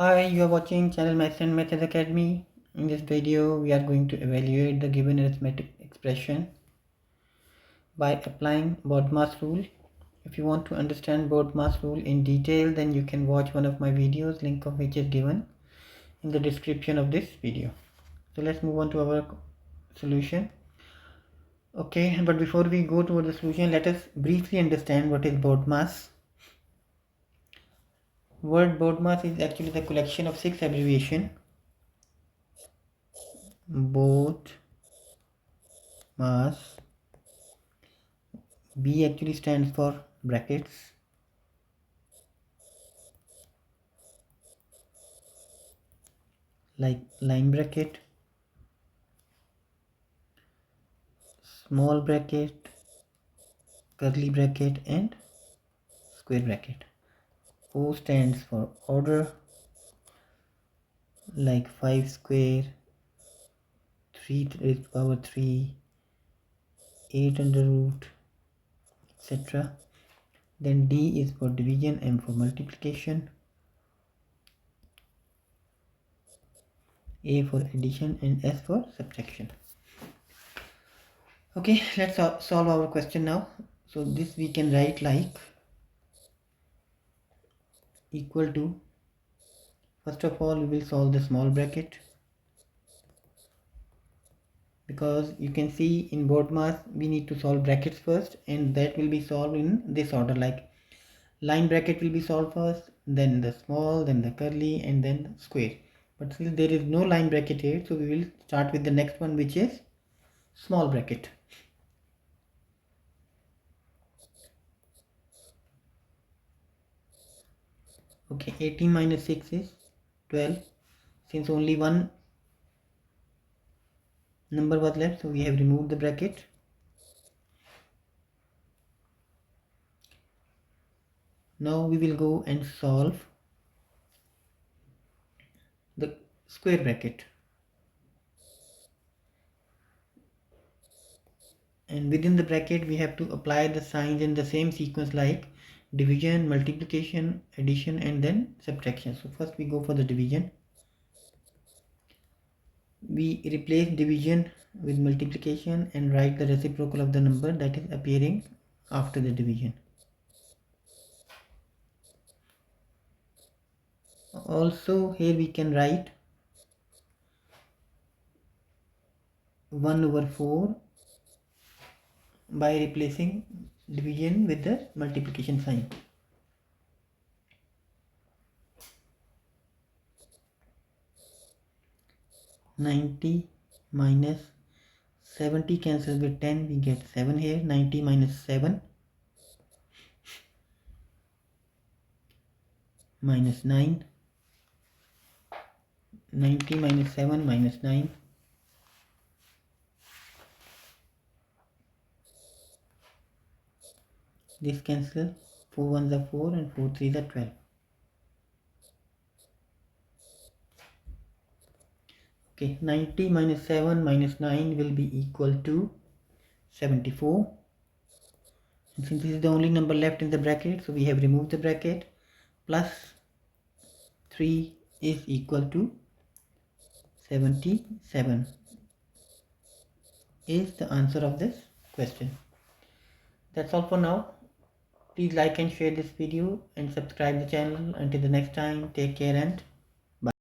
Hi, you are watching channel Maths and Methods Academy. In this video, we are going to evaluate the given arithmetic expression by applying BODMAS rule. If you want to understand BODMAS rule in detail, then you can watch one of my videos, link of which is given in the description of this video. So let's move on to our solution. Okay, but before we go toward the solution, let us briefly understand what is BODMAS. Word BODMAS is actually the collection of 6 abbreviations. BODMAS. B actually stands for brackets, like line bracket, small bracket, curly bracket and square bracket. O stands for order, like 5 square, 3 raised to power 3, 8 under root, etc. Then D is for division, M for multiplication, A for addition and S for subtraction. Okay, let's solve our question now. So this we can write like equal to, first of all we will solve the small bracket, because you can see in BODMAS we need to solve brackets first, and that will be solved in this order, like line bracket will be solved first, then the small, then the curly and then the square. But since there is no line bracket here, so we will start with the next one, which is small bracket. Okay, 18 minus 6 is 12. Since only one number was left, so we have removed the bracket. Now we will go and solve the square bracket, and within the bracket we have to apply the signs in the same sequence, like division, multiplication, addition and then subtraction. So first we go for the division. We replace division with multiplication and write the reciprocal of the number that is appearing after the division. Also here we can write 1 over 4 by replacing division with the multiplication sign. "90 minus 70 cancels with 10, we get 7 here. 90 minus 7 minus 9, 90 minus 7 minus 9, this cancel, 4 ones are 4 and 4 threes are 12. Okay, 90 minus 7 minus 9 will be equal to 74. And since this is the only number left in the bracket, so we have removed the bracket. Plus 3 is equal to 77 is the answer of this question. That's all for now. Please like and share this video and subscribe the channel. Until the next time, take care and